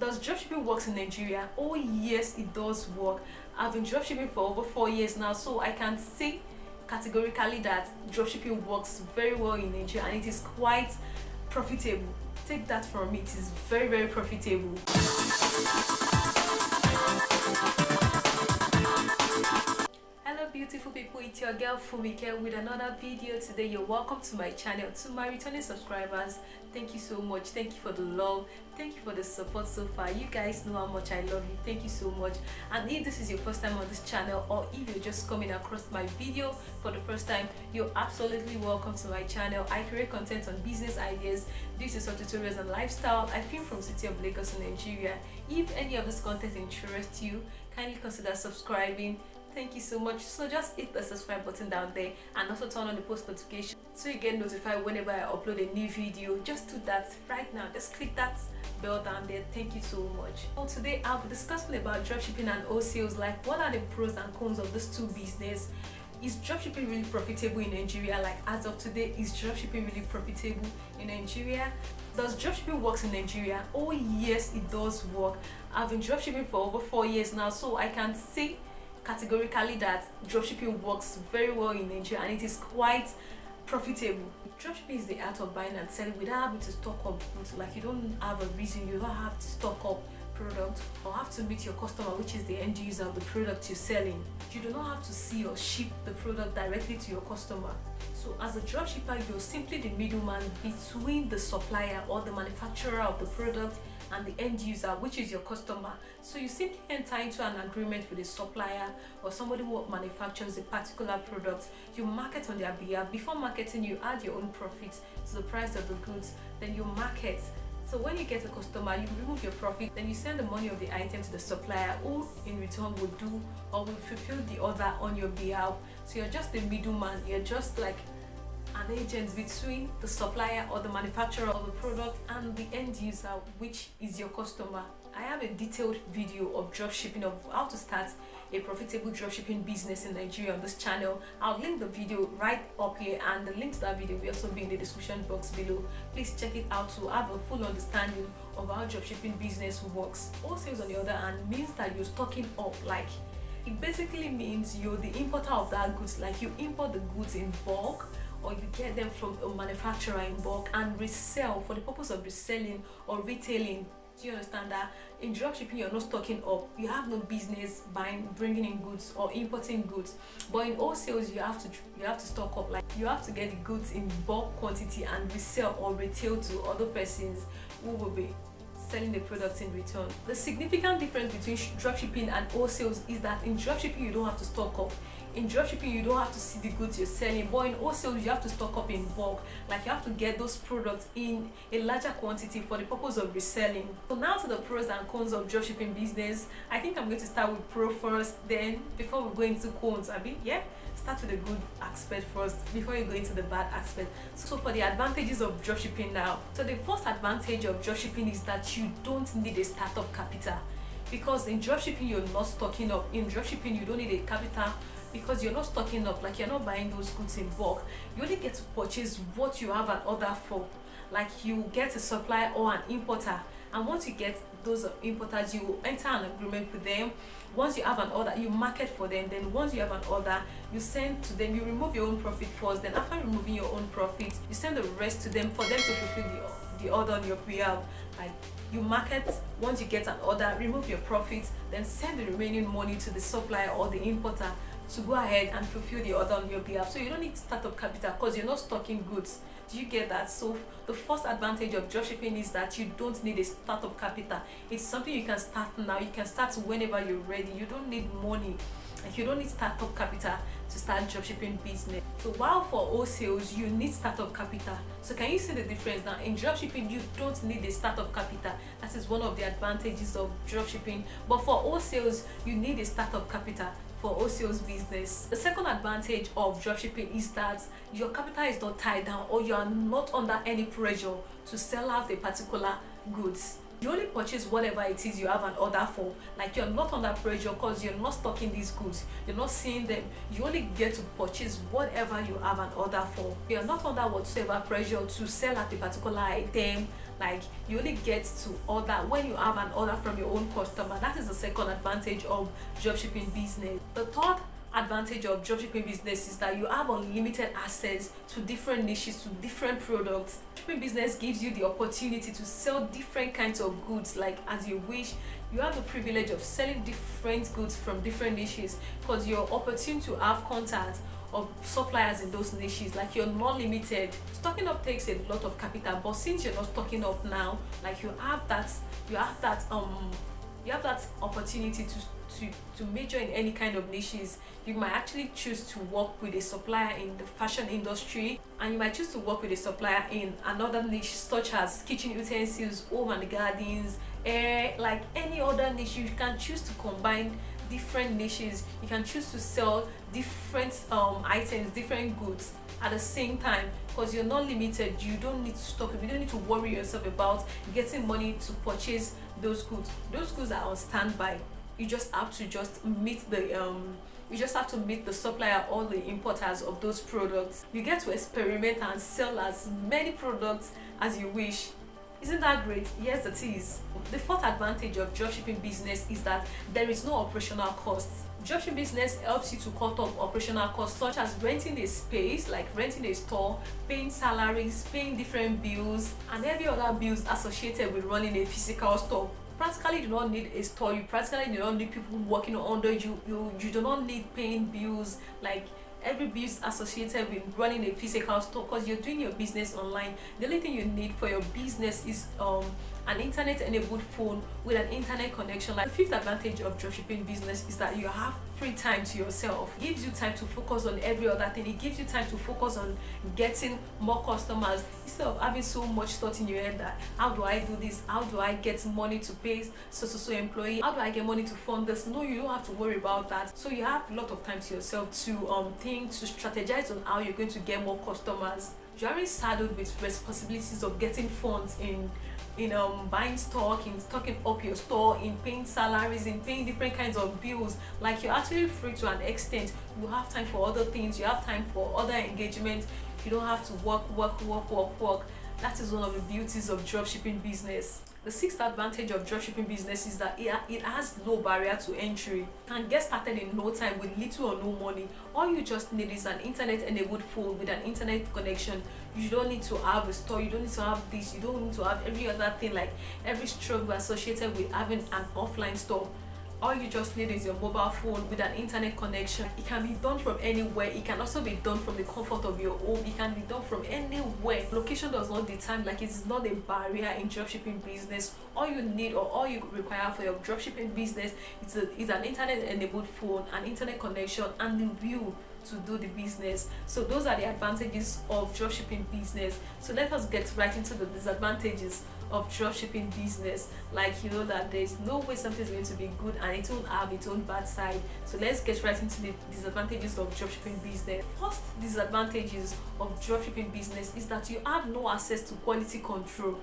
Does dropshipping work in Nigeria? Oh yes, it does work. I've been dropshipping for over 4 years now, so I can say categorically that dropshipping works very well in Nigeria and it is quite profitable. Take that from me, it is very, very profitable. Hello beautiful people, it's your girl Funmike with another video today. You're welcome to my channel. To my returning subscribers, thank you so much. Thank you for the love, thank you for the support so far. You guys know how much I love you. Thank you so much. And if this is your first time on this channel, or if you're just coming across my video for the first time, you're absolutely welcome to my channel. I create content on business ideas, this tutorials and lifestyle. I film from city of Lagos in Nigeria. If any of this content interests you, kindly consider subscribing. Thank you so much. So just hit the subscribe button down there and also turn on the post notification so you get notified whenever I upload a new video. Just do that right now. Just click that bell down there. Thank you so much. So today I'll be discussing about dropshipping and wholesales, like what are the pros and cons of these two business. Is dropshipping really profitable in Nigeria? Like as of today, is dropshipping really profitable in Nigeria? Does dropshipping work in Nigeria? Oh yes, it does work. I've been dropshipping for over 4 years now, so I can say categorically that dropshipping works very well in Nigeria and it is quite profitable. Dropshipping is the art of buying and selling without having to stock up goods. Like you don't have a reason, you don't have to stock up product or have to meet your customer, which is the end user of the product you're selling. You do not have to see or ship the product directly to your customer. So as a dropshipper, you're simply the middleman between the supplier or the manufacturer of the product and the end user, which is your customer. So you simply enter into an agreement with a supplier or somebody who manufactures a particular product. You market on their behalf. Before marketing, you add your own profit to the price of the goods, then you market. So when you get a customer, you remove your profit, then you send the money of the item to the supplier, who in return will do or will fulfill the order on your behalf. So you're just the middleman. You're just like an agent between the supplier or the manufacturer of the product and the end user, which is your customer. I have a detailed video of dropshipping, of how to start a profitable dropshipping business in Nigeria on this channel. I'll link the video right up here, and the link to that video will also be in the description box below. Please check it out to have a full understanding of how dropshipping business works. Wholesales, on the other hand, means that you're stocking up. Like it basically means you're the importer of that goods. Like you import the goods in bulk, or you get them from a manufacturer in bulk and resell for the purpose of reselling or retailing. Do you understand that? In dropshipping, you're not stocking up. You have no business bringing in goods or importing goods. But in wholesales, you have to stock up. Like you have to get the goods in bulk quantity and resell or retail to other persons who will be selling the products in return. The significant difference between dropshipping and wholesales is that in dropshipping, you don't have to stock up. In dropshipping, you don't have to see the goods you're selling, but in wholesale, you have to stock up in bulk. Like you have to get those products in a larger quantity for the purpose of reselling. So now to the pros and cons of dropshipping business. I think I'm going to start with pro first, then before we go into cons. Start with the good aspect first before you go into the bad aspect. So for the advantages of dropshipping now. So the first advantage of dropshipping is that you don't need a startup capital, because in dropshipping you're not stocking up. In dropshipping you don't need a capital because you're not stocking up. Like you're not buying those goods in bulk. You only get to purchase what you have an order for. Like you get a supplier or an importer, and once you get those importers, you enter an agreement with them. Once you have an order, you market for them. Then once you have an order, you send to them. You remove your own profit first. Then after removing your own profit, you send the rest to them for them to fulfill the order on your behalf. Like you market, once you get an order, remove your profit, then send the remaining money to the supplier or the importer to go ahead and fulfill the order on your behalf. So you don't need startup capital because you're not stocking goods. Do you get that? So the first advantage of dropshipping is that you don't need a startup capital. It's something you can start now. You can start whenever you're ready. You don't need money. Like you don't need startup capital to start dropshipping business. So while for wholesales, you need startup capital. So can you see the difference now? In dropshipping, you don't need a startup capital. That is one of the advantages of dropshipping. But for wholesales, you need a startup capital for wholesales business. The second advantage of dropshipping is that your capital is not tied down, or you are not under any pressure to sell out a particular goods. You only purchase whatever it is you have an order for. Like you're not under pressure because you're not stocking these goods, you're not seeing them. You only get to purchase whatever you have an order for. You're not under whatsoever pressure to sell at a particular item Like you only get to order when you have an order from your own customer. That is the second advantage of dropshipping business. The third advantage of dropshipping business is that you have unlimited access to different niches, to different products. Dropshipping business gives you the opportunity to sell different kinds of goods like as you wish. You have the privilege of selling different goods from different niches because you're opportune to have contact of suppliers in those niches. Like you're not limited. Stocking up takes a lot of capital, but since you're not stocking up now, like you have that opportunity to major in any kind of niches. You might actually choose to work with a supplier in the fashion industry, and you might choose to work with a supplier in another niche such as kitchen utensils, home and gardens, like any other niche. You can choose to combine different niches. You can choose to sell different items, different goods at the same time, because you're not limited. You don't need to stock up. You don't need to worry yourself about getting money to purchase those goods. Those goods are on standby. You just have to meet the supplier or the importers of those products. You get to experiment and sell as many products as you wish. Isn't that great? Yes, it is. The fourth advantage of dropshipping business is that there is no operational costs. Dropshipping business helps you to cut off operational costs such as renting a space, like renting a store, paying salaries, paying different bills, and every other bills associated with running a physical store. Practically do not need a store. You practically do not need people working under you. You do not need paying bills, like every bills associated with running a physical store, because you're doing your business online. The only thing you need for your business is an internet enabled phone with an internet connection. Like the fifth advantage of dropshipping business is that you have free time to yourself. It gives you time to focus on every other thing. It gives you time to focus on getting more customers instead of having so much thought in your head that how do I do this, how do I get money to pay so employee, how do I get money to fund this. No, you don't have to worry about that. So you have a lot of time to yourself to think, to strategize on how you're going to get more customers. You're already saddled with responsibilities of getting funds in buying stock, in stocking up your store, in paying salaries, in paying different kinds of bills. Like you're actually free to an extent. You have time for other things. You have time for other engagements. You don't have to work. That is one of the beauties of dropshipping business. The sixth advantage of dropshipping business is that it has low barrier to entry. You can get started in no time with little or no money. All you just need is an internet enabled phone with an internet connection. You don't need to have a store. You don't need to have this. You don't need to have every other thing, like every struggle associated with having an offline store. All you just need is your mobile phone with an internet connection. It can be done from anywhere. It can also be done from the comfort of your home. It can be done from anywhere. Location does not determine, like it is not a barrier in dropshipping business. All you need or all you require for your dropshipping business is an internet enabled phone, an internet connection, and the will to do the business. So those are the advantages of dropshipping business. So let us get right into the disadvantages of dropshipping business. Like, you know that there's no way something is going to be good and it won't have its own bad side. So let's get right into the disadvantages of dropshipping business. First disadvantages of dropshipping business is that you have no access to quality control.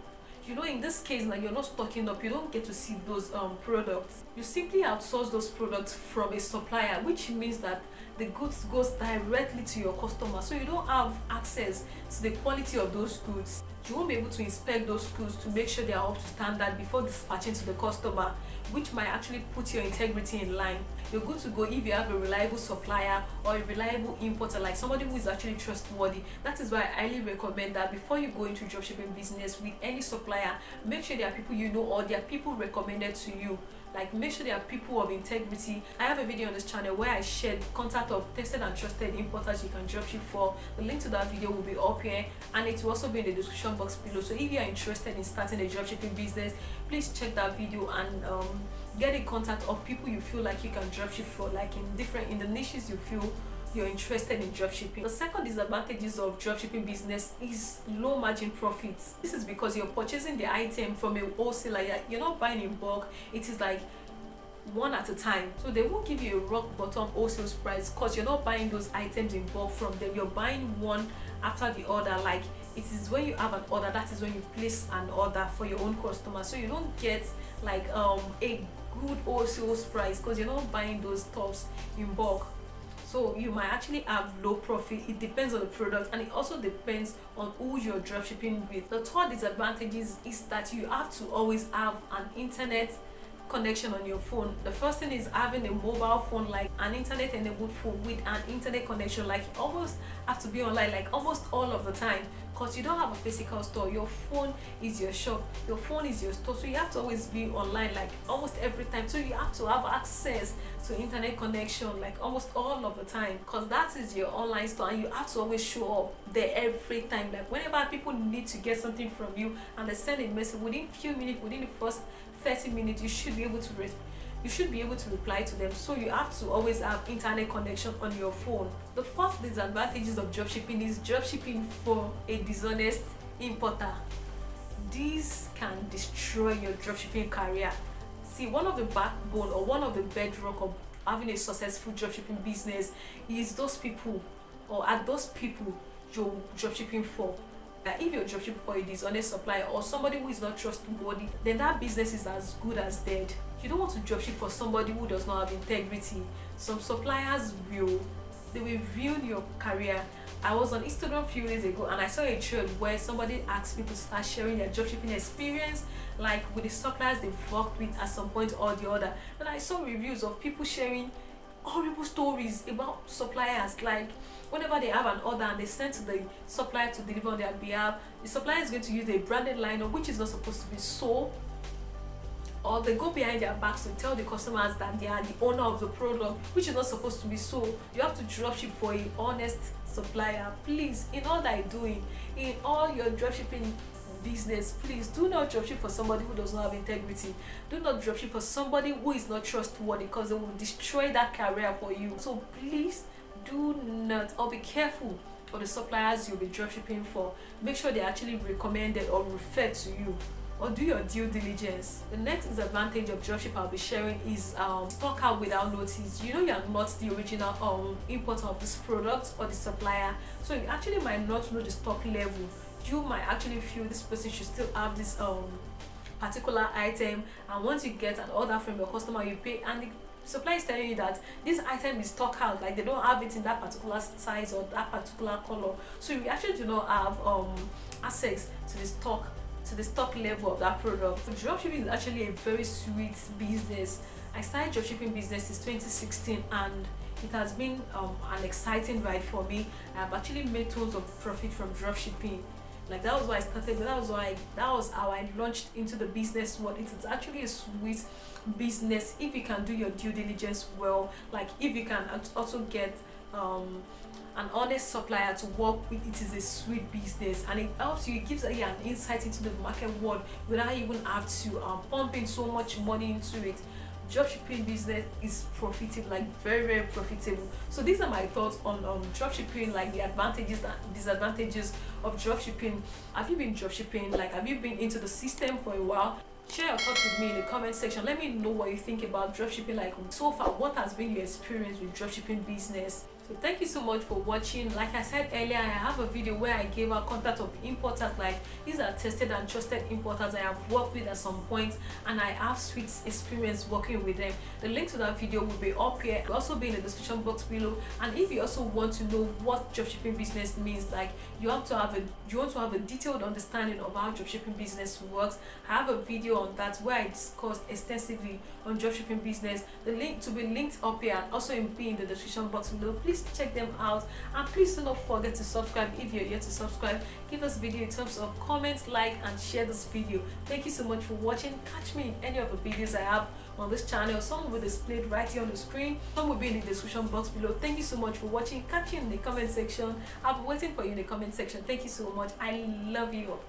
You know, in this case, like, you're not stocking up, you don't get to see those products. You simply outsource those products from a supplier, which means that the goods goes directly to your customer, so you don't have access to the quality of those goods. You won't be able to inspect those goods to make sure they are up to standard before dispatching to the customer, which might actually put your integrity in line. You're good to go if you have a reliable supplier or a reliable importer, like somebody who is actually trustworthy. That is why I highly recommend that before you go into dropshipping business with any supplier, make sure there are people you know or there are people recommended to you. Like, make sure they are people of integrity. I have a video on this channel where I shared contact of tested and trusted importers you can dropship for. The link to that video will be up here and it will also be in the description box below. So if you are interested in starting a dropshipping business, please check that video and get in contact of people you feel like you can dropship for, like in the niches you feel you're interested in dropshipping. The second disadvantages of dropshipping business is low margin profits. This is because you're purchasing the item from a wholesaler. You're not buying in bulk. It is like one at a time, so they won't give you a rock bottom wholesale price because you're not buying those items in bulk from them. You're buying one after the other. Like, it is when you have an order, that is when you place an order for your own customer, so you don't get like a good wholesale price because you're not buying those stuffs in bulk. so you might actually have low profit. It depends on the product, and it also depends on who you're dropshipping with. The third disadvantage is that you have to always have an internet connection on your phone. The first thing is having a mobile phone, like an internet enabled phone with an internet connection. Like you almost have to be online like almost all of the time, because you don't have a physical store. Your phone is your shop, your phone is your store, so you have to always be online like almost every time. So you have to have access to internet connection like almost all of the time, because that is your online store, and you have to always show up there every time. Like whenever people need to get something from you and they send a message, within few minutes, within the first 30 minutes, you should be able to reply to them. So you have to always have internet connection on your phone. The fourth disadvantages of dropshipping is dropshipping for a dishonest importer. This can destroy your dropshipping career. See, one of the backbone or one of the bedrock of having a successful dropshipping business is those people, or are those people you're dropshipping for. If you're dropshipping for a dishonest supplier or somebody who is not trustworthy, then that business is as good as dead. You don't want to dropship for somebody who does not have integrity. Some suppliers will ruin your career. I was on Instagram a few days ago and I saw a thread where somebody asked people to start sharing their dropshipping experience, like with the suppliers they've worked with at some point or the other. And I saw reviews of people sharing horrible stories about suppliers. Like whenever they have an order and they send to the supplier to deliver on their behalf, the supplier is going to use a branded liner which is not supposed to be so, or they go behind their backs to tell the customers that they are the owner of the product, which is not supposed to be so. You have to dropship for a honest supplier. Please, in all that you're doing, in all your dropshipping business, please do not dropship for somebody who does not have integrity. Do not dropship for somebody who is not trustworthy, because they will destroy that career for you. So please do not, or be careful of the suppliers you'll be dropshipping for. Make sure they actually recommended or refer to you, or do your due diligence. The next disadvantage of dropship I'll be sharing is stock out without notice. You know you are not the original importer of this product or the supplier, so you actually might not know the stock level. You might actually feel this person should still have this particular item, and once you get an order from your customer, you pay, and the supplier is telling you that this item is stock out, like they don't have it in that particular size or that particular color. So you actually do not have access to the stock level of that product. So dropshipping is actually a very sweet business. I started dropshipping business since 2016 and it has been an exciting ride for me. I have actually made tons of profit from dropshipping. Like that was why I started, that was how I launched into the business world. It is actually a sweet business if you can do your due diligence well. Like if you can also get an honest supplier to work with, it is a sweet business, and it helps you, it gives you an insight into the market world without even have to pump in so much money into it. Dropshipping business is profitable, like very profitable. So these are my thoughts on dropshipping, like the advantages and disadvantages of dropshipping. Have you been dropshipping? Like, have you been into the system for a while? Share your thoughts with me in the comment section. Let me know what you think about dropshipping. Like, so far, what has been your experience with dropshipping business? So thank you so much for watching. Like I said earlier, I have a video where I gave out contact of importers. Like, these are tested and trusted importers I have worked with at some point, and I have sweet experience working with them. The link to that video will be up here. It will also be in the description box below. And if you also want to know what dropshipping business means, like you want to have a detailed understanding of how dropshipping business works, I have a video on that where I discussed extensively on dropshipping business. The link to be linked up here and also be in the description box below. Please check them out, and please do not forget to subscribe if you're yet to subscribe. Give us video in terms of comments, like, and share this video. Thank you so much for watching. Catch me in any of the videos I have on this channel. Some will be displayed right here on the screen, some will be in the description box below. Thank you so much for watching. Catch you in the comment section. I'll be waiting for you in the comment section. Thank you so much. I love you all.